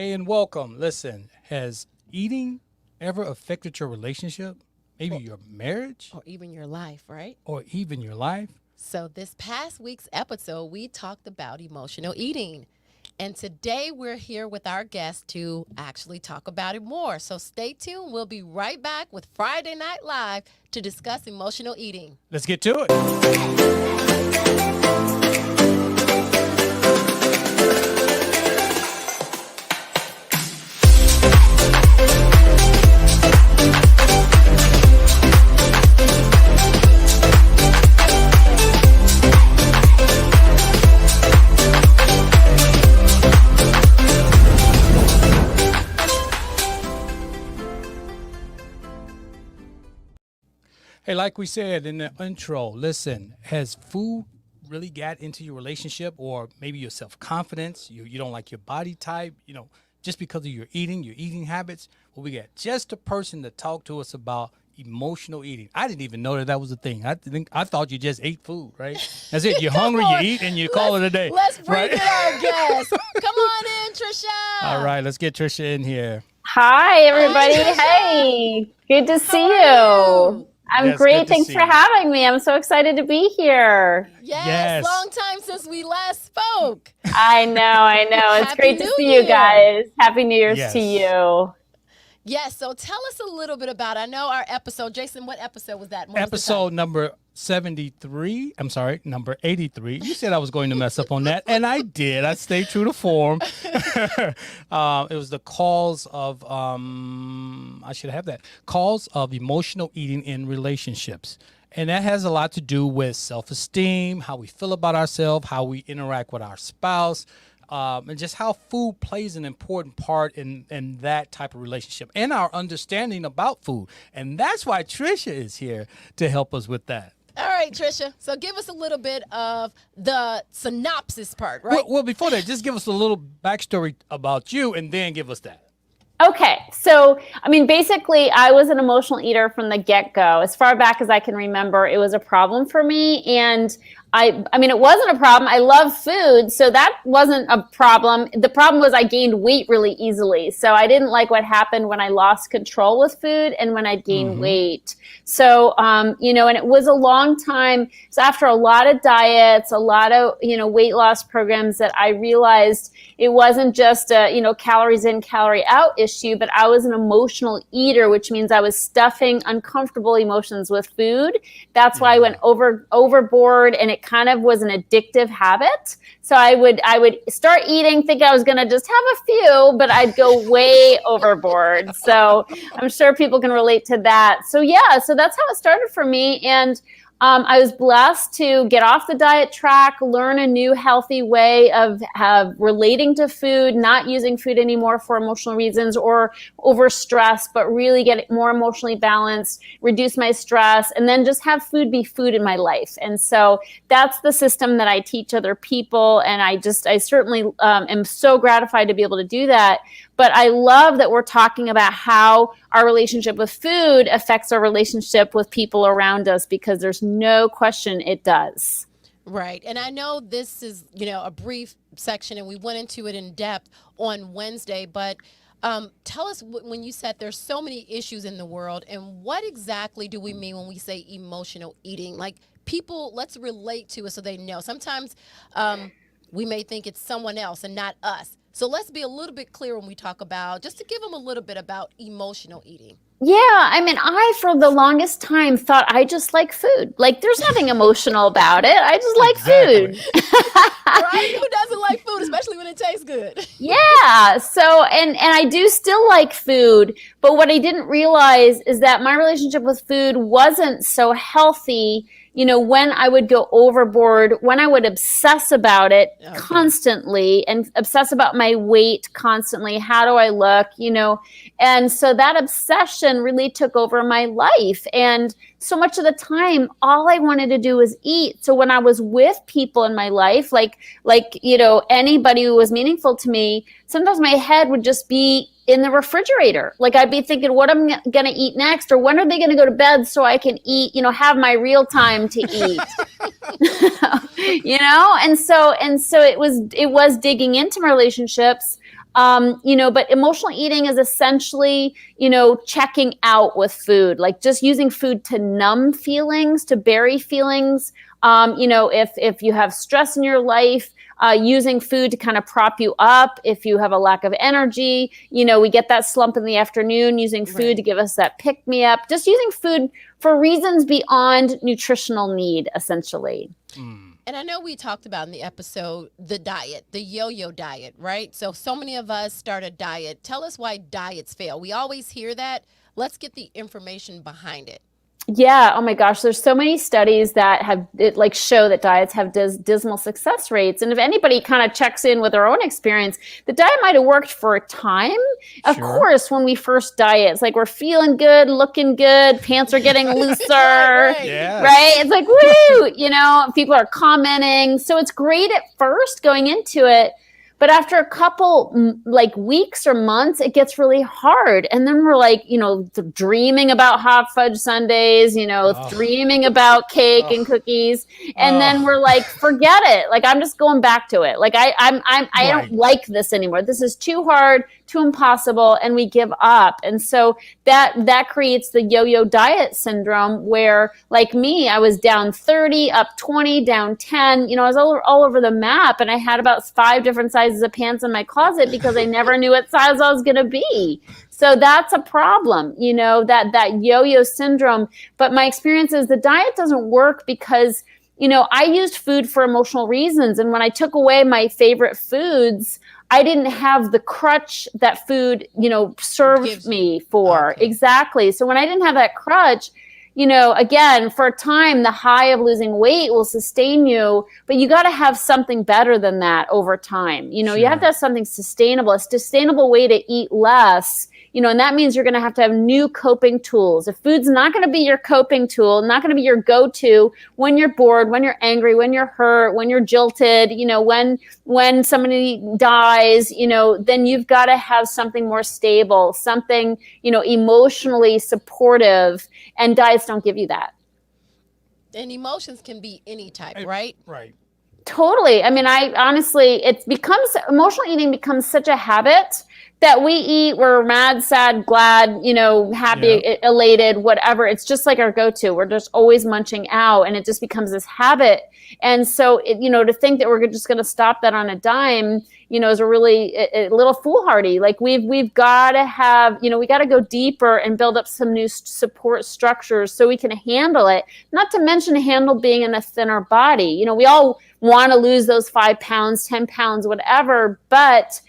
Hey, and welcome. Listen, has eating ever affected your relationship? Maybe or, your marriage or even your life, right? or even your life? So, this past week's episode, we talked about emotional eating. And today we're here with our guest to actually talk about it more. So, stay tuned. We'll be right back with Friday Night Live to discuss emotional eating. Let's get to it. Hey, like we said in the intro, listen, has food really got into your relationship or maybe your self confidence? You don't like your body type, just because of your eating habits? Well, we got just a person to talk to us about emotional eating. I didn't even know that was a thing. I thought you just ate food, right? That's it. You're Come hungry, you on. eat, and you call it a day. Let's bring right? in our guest. Come on in, Trisha. All right, let's get Trisha in here. Hi, everybody. Hi, Trisha. Hey, good to see How are you. you? I'm Yes, good great. to Thanks see for you. having me. I'm so excited to be here. Yes, Yes. long time since we last spoke. I know. It's Happy great to New see you Year. guys. Happy New Year's to Yes. you. Yes, so tell us a little bit about, I know our episode. Jason, what episode was that? What was the Episode title? number 73. I'm sorry, number 83. You said I was going to mess up on that, and I did. I stayed true to form. It was the cause of, I should have that, cause of emotional eating in relationships. And that has a lot to do with self-esteem, how we feel about ourselves, how we interact with our spouse, and just how food plays an important part in that type of relationship and our understanding about food. And that's why Trisha is here to help us with that. All right, Trisha. So give us a little bit of the synopsis part, right? Well, before that, just give us a little backstory about you and then give us that. Okay, so basically, I was an emotional eater from the get-go. As far back as I can remember, it was a problem for me, and it wasn't a problem. I love food, so that wasn't a problem. The problem was I gained weight really easily, so I didn't like what happened when I lost control with food and when I gained weight. So, and it was a long time. So after a lot of diets, a lot of weight loss programs, that I realized it wasn't just a calories in, calorie out issue, but I was an emotional eater, which means I was stuffing uncomfortable emotions with food. That's why I went overboard, and it kind of was an addictive habit. So I would start eating, think I was going to just have a few, but I'd go way overboard. So I'm sure people can relate to that. So so that's how it started for me. And I was blessed to get off the diet track, learn a new healthy way of relating to food, not using food anymore for emotional reasons or over stress, but really get more emotionally balanced, reduce my stress, and then just have food be food in my life. And so that's the system that I teach other people. And I certainly am so gratified to be able to do that. But I love that we're talking about how our relationship with food affects our relationship with people around us, because there's no question it does. Right. And I know this is, a brief section, and we went into it in depth on Wednesday, but tell us when you said there's so many issues in the world, and what exactly do we mean when we say emotional eating? Like, people, let's relate to it so they know. Sometimes we may think it's someone else and not us. So let's be a little bit clear when we talk about, just to give them a little bit about emotional eating. Yeah, I for the longest time thought I just like food. Like, there's nothing emotional about it. I just like food. Right? Who doesn't like food, especially when it tastes good? Yeah. So, and I do still like food, but what I didn't realize is that my relationship with food wasn't so healthy. When I would go overboard, when I would obsess about it constantly and obsess about my weight constantly, how do I look, and so that obsession really took over my life. And so much of the time, all I wanted to do was eat. So when I was with people in my life, like anybody who was meaningful to me, sometimes my head would just be in the refrigerator. Like, I'd be thinking, what am I going to eat next? Or when are they going to go to bed so I can eat, have my real time to eat, And so it was digging into my relationships. But emotional eating is essentially, checking out with food, like just using food to numb feelings, to bury feelings. If you have stress in your life, using food to kind of prop you up. If you have a lack of energy, we get that slump in the afternoon, using food to give us that pick me up, just using food for reasons beyond nutritional need, essentially. And I know we talked about in the episode the diet, the yo-yo diet, right? So many of us start a diet. Tell us why diets fail. We always hear that. Let's get the information behind it. Yeah. Oh my gosh. There's so many studies that show that diets have dismal success rates. And if anybody kind of checks in with their own experience, the diet might have worked for a time. Of course, when we first diet, it's like we're feeling good, looking good, pants are getting looser, right? It's like, woo, people are commenting. So it's great at first going into it. But after a couple weeks or months, it gets really hard. And then we're dreaming about hot fudge sundaes, dreaming about cake and cookies. And then we're like, forget it. Like, I'm just going back to it. Like, I don't like this anymore. This is too hard, too impossible. And we give up. And so that creates the yo-yo diet syndrome where, like me, I was down 30, up 20, down 10. I was all over the map. And I had about 5 different sizes of pants in my closet because I never knew what size I was going to be. So that's a problem, that yo-yo syndrome. But my experience is the diet doesn't work because, I used food for emotional reasons. And when I took away my favorite foods, I didn't have the crutch that food, served me for. Okay. Exactly. So when I didn't have that crutch, again, for a time, the high of losing weight will sustain you, but you got to have something better than that over time. You have to have something sustainable, a sustainable way to eat less, and that means you're going to have new coping tools. If food's not going to be your coping tool, not going to be your go-to when you're bored, when you're angry, when you're hurt, when you're jilted, when somebody dies, then you've got to have something more stable, something, emotionally supportive, and diets don't give you that. And emotions can be any type, right? Right. Totally. I mean, emotional eating becomes such a habit that we eat, we're mad, sad, glad, happy, elated, whatever. It's just like our go-to. We're just always munching out, and it just becomes this habit. And so, to think that we're just going to stop that on a dime, is a little foolhardy. Like we've got to have, we got to go deeper and build up some new support structures so we can handle it. Not to mention handle being in a thinner body. We all want to lose those 5 pounds, 10 pounds, whatever, but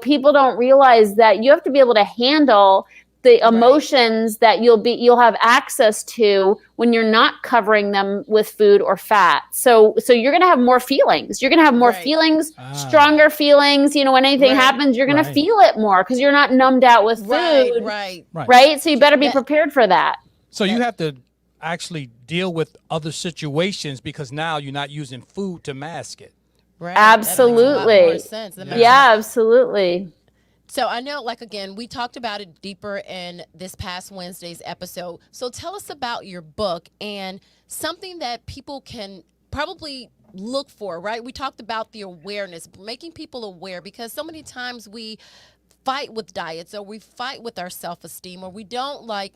people don't realize that you have to be able to handle the emotions that you'll have access to when you're not covering them with food or fat. So you're going to have more feelings. You're going to have more feelings, stronger feelings. When anything happens, you're going to feel it more because you're not numbed out with food. Right. So you better be prepared for that. So you have to actually deal with other situations because now you're not using food to mask it. Right. Absolutely. Yeah, absolutely. So I know, again, we talked about it deeper in this past Wednesday's episode. So tell us about your book and something that people can probably look for, right? We talked about the awareness, making people aware, because so many times we fight with diets or we fight with our self-esteem, or we don't like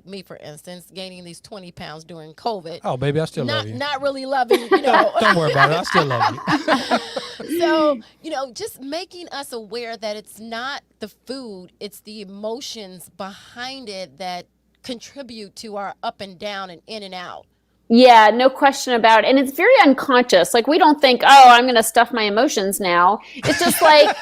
me, for instance, gaining these 20 pounds during COVID. Oh, baby, I still love you. Not really loving, Don't worry about it. I still love you. So, just making us aware that it's not the food, it's the emotions behind it that contribute to our up and down and in and out. Yeah, no question about it. And it's very unconscious. Like, we don't think, I'm going to stuff my emotions now. It's just like,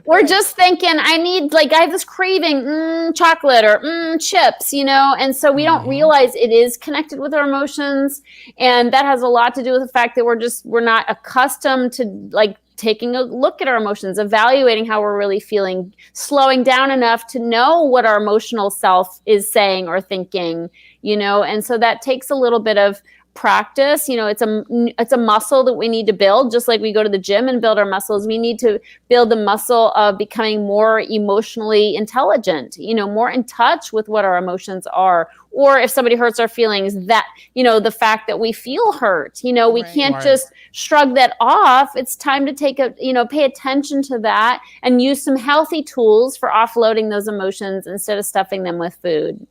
we're just thinking, I have this craving, chocolate or chips, and so we don't realize it is connected with our emotions. And that has a lot to do with the fact that we're not accustomed to taking a look at our emotions, evaluating how we're really feeling, slowing down enough to know what our emotional self is saying or thinking, and so that takes a little bit of practice. It's a muscle that we need to build, just like we go to the gym and build our muscles. We need to build the muscle of becoming more emotionally intelligent, more in touch with what our emotions are. Or if somebody hurts our feelings, that, the fact that we feel hurt, we can't just shrug that off. It's time to pay attention to that and use some healthy tools for offloading those emotions instead of stuffing them with food.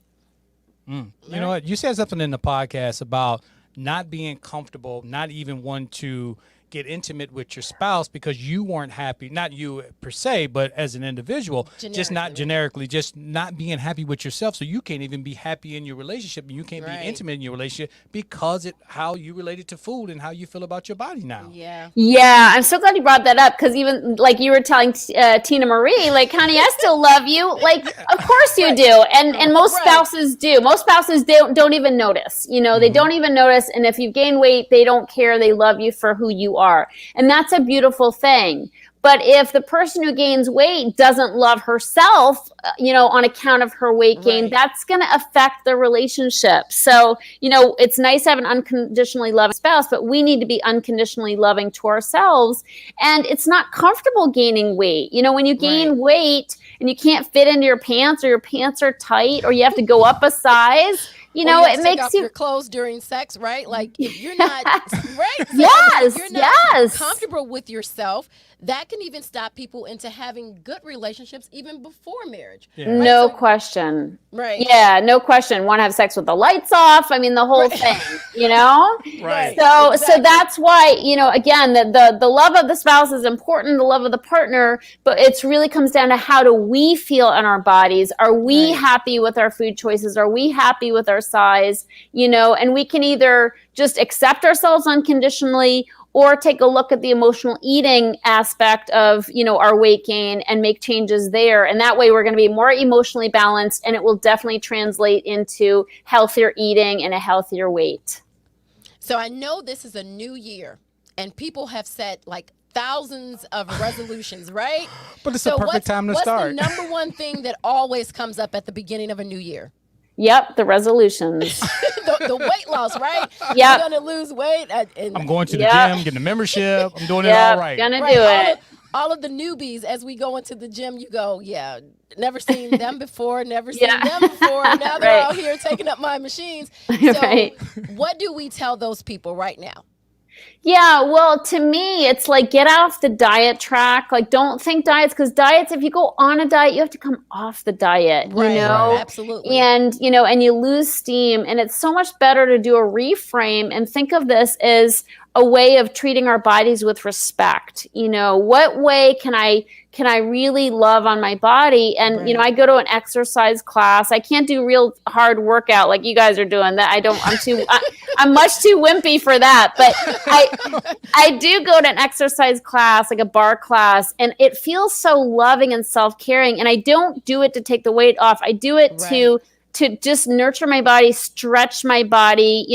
You know what? You said something in the podcast about not being comfortable, not even want to get intimate with your spouse because you weren't happy, not you per se, but as an individual, just not being happy with yourself. So you can't even be happy in your relationship, and you can't be intimate in your relationship because how you related to food and how you feel about your body now. Yeah. I'm so glad you brought that up, because even like you were telling Tina Marie, like, honey, I still love you. Like, of course you do. And most spouses do. Most spouses don't even notice, they don't even notice. And if you gain weight, they don't care. They love you for who you are. And that's a beautiful thing. But if the person who gains weight doesn't love herself, on account of her weight gain, that's going to affect the relationship. So, it's nice to have an unconditionally loving spouse, but we need to be unconditionally loving to ourselves. And it's not comfortable gaining weight. When you gain weight and you can't fit into your pants, or your pants are tight, or you have to go up a size, it makes your clothes during sex, right? Like, if you're not right, yes, you're not comfortable with yourself, that can even stop people into having good relationships even before marriage. No question. Right. Yeah, no question. Want to have sex with the lights off? I mean, the whole thing. Right. So that's why, again, the love of the spouse is important, the love of the partner, but it's really comes down to, how do we feel in our bodies? Are we happy with our food choices? Are we happy with our size? And we can either just accept ourselves unconditionally, or take a look at the emotional eating aspect of, our weight gain and make changes there. And that way we're going to be more emotionally balanced, and it will definitely translate into healthier eating and a healthier weight. So I know this is a new year, and people have set like thousands of resolutions, right? But it's a perfect time to start. What's the number one thing that always comes up at the beginning of a new year? Yep, the resolutions. the weight loss, right? Yep. I'm going to lose weight. I'm going to the gym, getting a membership. I'm doing it all right. Gonna do it. All of the newbies, as we go into the gym, you go, never seen them before, never seen them before. Now they're out here taking up my machines. So what do we tell those people right now? Yeah, well, to me, it's like, get off the diet track. Like, don't think diets, because diets, if you go on a diet, you have to come off the diet, Right, absolutely. And, and you lose steam. And it's so much better to do a reframe and think of this as a way of treating our bodies with respect. What way can I really love on my body? And, I go to an exercise class. I can't do real hard workout like you guys are doing that. I'm much too wimpy for that. But I do go to an exercise class, like a bar class, and it feels so loving and self-caring. And I don't do it to take the weight off. I do it to just nurture my body, stretch my body,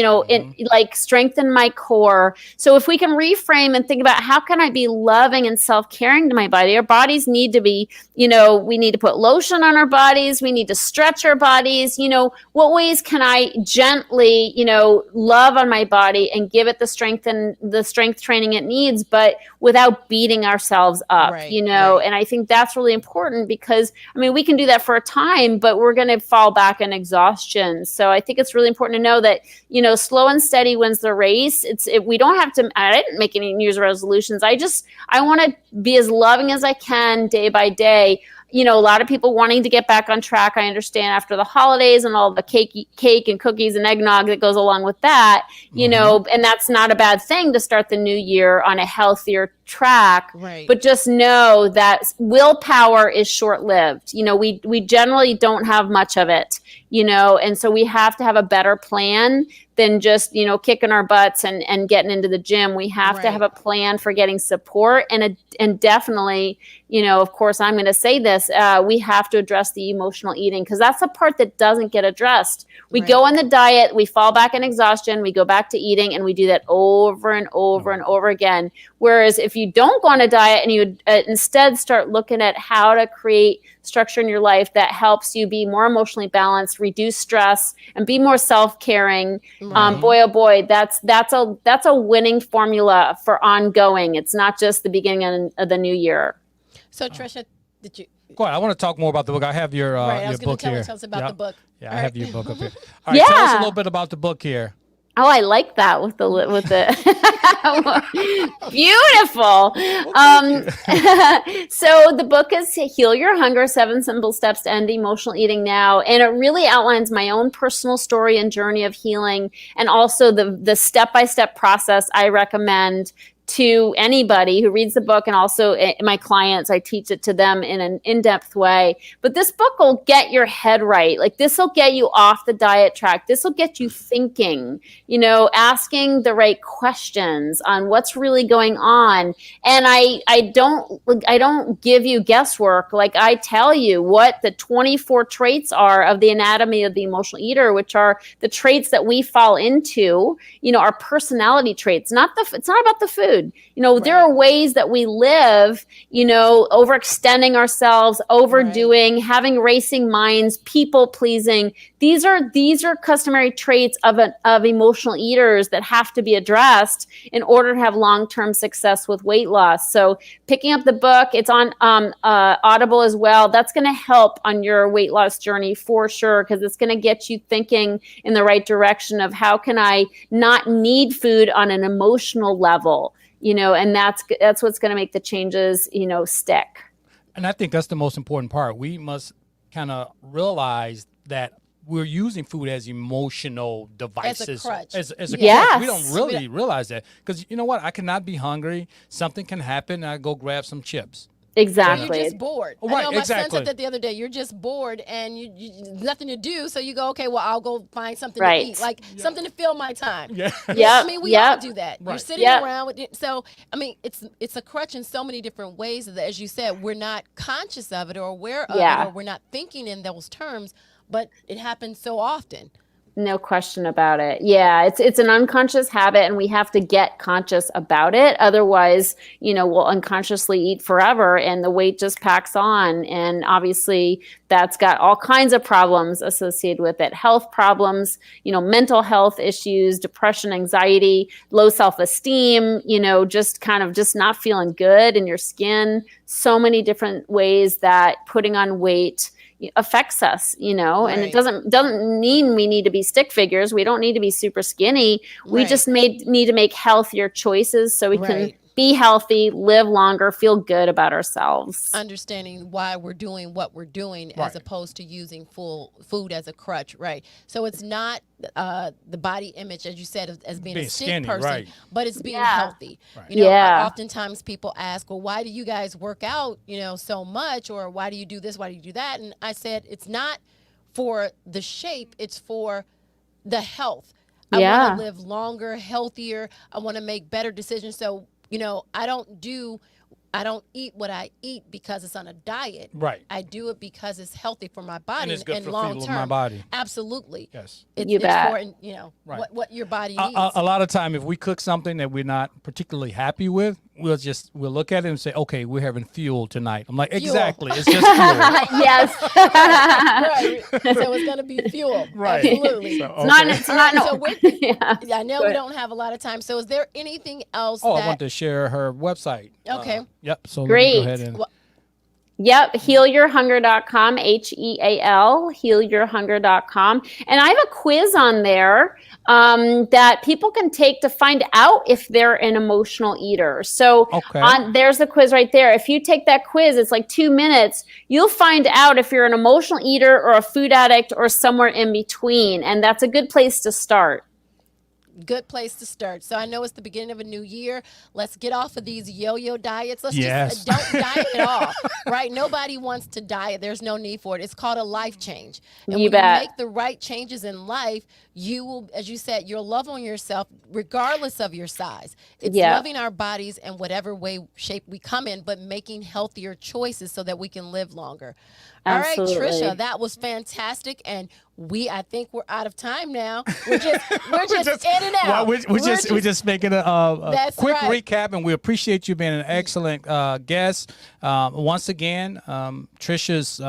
strengthen my core. So if we can reframe and think about, how can I be loving and self-caring to my body? Our bodies need to be, we need to put lotion on our bodies. We need to stretch our bodies. What ways can I gently, love on my body and give it the strength training it needs, but without beating ourselves up, And I think that's really important, because, we can do that for a time, but we're going to fall back in exhaustion. So I think it's really important to know that, slow and steady wins the race. We don't have to, I didn't make any New Year's resolutions. I want to be as loving as I can day by day. A lot of people wanting to get back on track. I understand after the holidays and all the cake and cookies and eggnog that goes along with that, and that's not a bad thing to start the new year on a healthier track. Right. But just know that willpower is short-lived. We generally don't have much of it, and so we have to have a better plan than just, kicking our butts and getting into the gym. We have to have a plan for getting support, and definitely, of course, I'm going to say this, we have to address the emotional eating, because that's the part that doesn't get addressed. We go on the diet, we fall back in exhaustion, we go back to eating, and we do that over and over and over again. Whereas if you don't go on a diet and you instead start looking at how to create structure in your life that helps you be more emotionally balanced, reduce stress, and be more self-caring, boy, oh boy, that's a winning formula for ongoing. It's not just the beginning of the new year. So Trisha, did you? Go ahead. I want to talk more about the book. I have your Right, I your was going book to here. tell us about Yeah. the book. Yeah, All I have right. your book up here. All right, tell us a Yeah. little bit about the book here. Oh, I like that with the beautiful. So the book is Heal Your Hunger: 7 Simple Steps to End Emotional Eating Now, and it really outlines my own personal story and journey of healing, and also the step-by-step process I recommend to anybody who reads the book, and also my clients. I teach it to them in an in-depth way. But this book will get your head right. Like, this will get you off the diet track. This will get you thinking, asking the right questions on what's really going on. And I don't give you guesswork. Like, I tell you what the 24 traits are of the anatomy of the emotional eater, which are the traits that we fall into, our personality traits. It's not about the food. There are ways that we live, overextending ourselves, overdoing, having racing minds, people pleasing. These are customary traits of emotional eaters that have to be addressed in order to have long-term success with weight loss. So picking up the book, it's on Audible as well. That's going to help on your weight loss journey for sure, because it's going to get you thinking in the right direction of how can I not need food on an emotional level. And that's what's going to make the changes, stick. And I think that's the most important part. We must kind of realize that we're using food as emotional devices. As a crutch. As a Yes. crutch. We don't really realize that. Because you know what? I cannot be hungry. Something can happen, and I go grab some chips. Exactly. You're just bored. Right, I know my son exactly. said that the other day. You're just bored and you nothing to do. So you go, okay, well, I'll go find something Right. to eat, like something to fill my time. Yeah. Yep. I mean, we all Yep. do that. You're Right. sitting Yep. around with it. So, I mean, it's a crutch in so many different ways that, as you said, we're not conscious of it or aware of Yeah. it, or we're not thinking in those terms, but it happens so often. No question about it. Yeah, it's an unconscious habit, and we have to get conscious about it. Otherwise, we'll unconsciously eat forever, and the weight just packs on. And obviously, that's got all kinds of problems associated with it. Health problems, mental health issues, depression, anxiety, low self-esteem, just not feeling good in your skin. So many different ways that putting on weight affects us, and Right. it doesn't mean we need to be stick figures. We don't need to be super skinny. We Right. just need to make healthier choices so we can Right. be healthy, live longer, feel good about ourselves. Understanding why we're doing what we're doing Right. as opposed to using full food as a crutch, right? So it's not the body image, as you said, as being a Being sick skinny, person, right. but it's being Yeah. healthy. Right. Yeah. Oftentimes people ask, well, why do you guys work out, so much, or why do you do this, why do you do that? And I said, it's not for the shape, it's for the health. I Yeah. want to live longer, healthier. I want to make better decisions. So, I don't eat what I eat because it's on a diet. Right. I do it because it's healthy for my body And it's good for long fuel of term. my body. Absolutely. Yes. You bet. for Right. what your body needs. A lot of time, if we cook something that we're not particularly happy with, we'll look at it and say, okay, we're having fuel tonight. I'm like, exactly. It's just fuel. Yes. Right. So it's going to be fuel. Right. Absolutely. So, It's not So no. with- Yeah. Yeah, I know Go we ahead. don't have a lot of time. So is there anything else Oh, I that want to share her website. Okay. Yep. So let me Great. go ahead and. Well, Yep, healyourhunger.com, HEAL, healyourhunger.com. And I have a quiz on there that people can take to find out if they're an emotional eater. So Okay. there's the quiz right there. If you take that quiz, it's like 2 minutes. You'll find out if you're an emotional eater or a food addict or somewhere in between. And that's a good place to start. good place to start. So I know it's the beginning of a new year. Let's get off of these yo-yo diets. Let's Yes. just don't diet at all, right? Nobody wants to diet. There's no need for it. It's called a life change. And You when bet. you make the right changes in life, you will, as you said, you'll love on yourself regardless of your size. It's Yeah. loving our bodies in whatever way, shape we come in, but making healthier choices so that we can live longer. All right, Absolutely. Trisha, that was fantastic. And I think we're out of time now. We're just in and out. Well, we're just making a That's quick right. recap, and we appreciate you being an excellent guest. Once again, Trisha's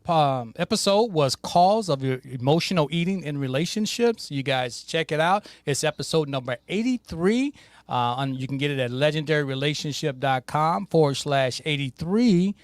episode was Cause of Your Emotional Eating in Relationships. You guys check it out. It's episode number 83. And you can get it at legendaryrelationship.com/83.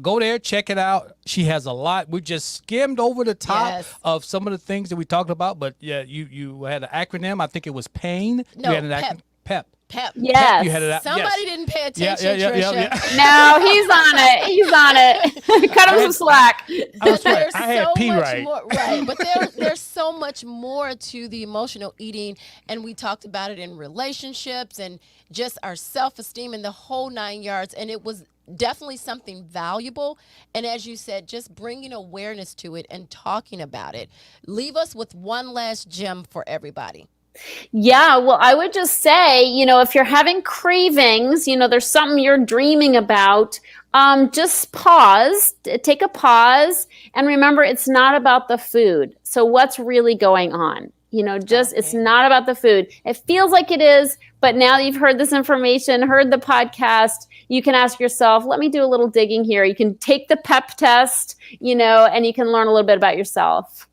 Go there, check it out. She has a lot. We just skimmed over the top Yes. of some of the things that we talked about, but yeah, you had an acronym. I think it was PAIN. No, you had an PEP. PEP. Pep. Yes. You had it out. Somebody Yes. didn't pay Yeah, attention, Trisha. No, he's on it. He's on it. Cut him some slack. That's right. There's I had so P much right. more, right? But there's so much more to the emotional eating, and we talked about it in relationships and just our self-esteem and the whole 9 yards. And it was definitely something valuable. And as you said, just bringing awareness to it and talking about it. Leave us with one last gem for everybody. Yeah, well, I would just say, if you're having cravings, there's something you're dreaming about, just pause, take a pause, and remember it's not about the food. So what's really going on? It's not about the food. It feels like it is, but now that you've heard this information, heard the podcast, you can ask yourself, let me do a little digging here. You can take the PEP test, and you can learn a little bit about yourself.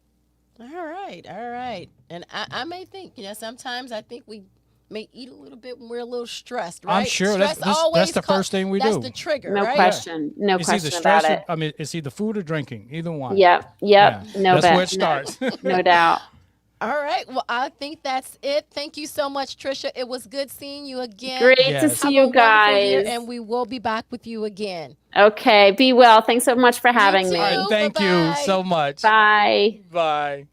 All right. And I may think, sometimes I think we may eat a little bit when we're a little stressed, right? I'm sure Stress that's always the first thing we do. That's the trigger, No right? question. No It's either question stress about or, it. I mean, it's either food or drinking, either one. Yep. Yeah. No That's bet. where it starts. No doubt. All right. Well, I think that's it. Thank you so much, Trisha. It was good seeing you again. Great to Yes. see Have a you wonderful year, guys. and we will be back with you again. Okay. Be well. Thanks so much for having too. me. All right, thank you Bye-bye. so much. Bye. Bye.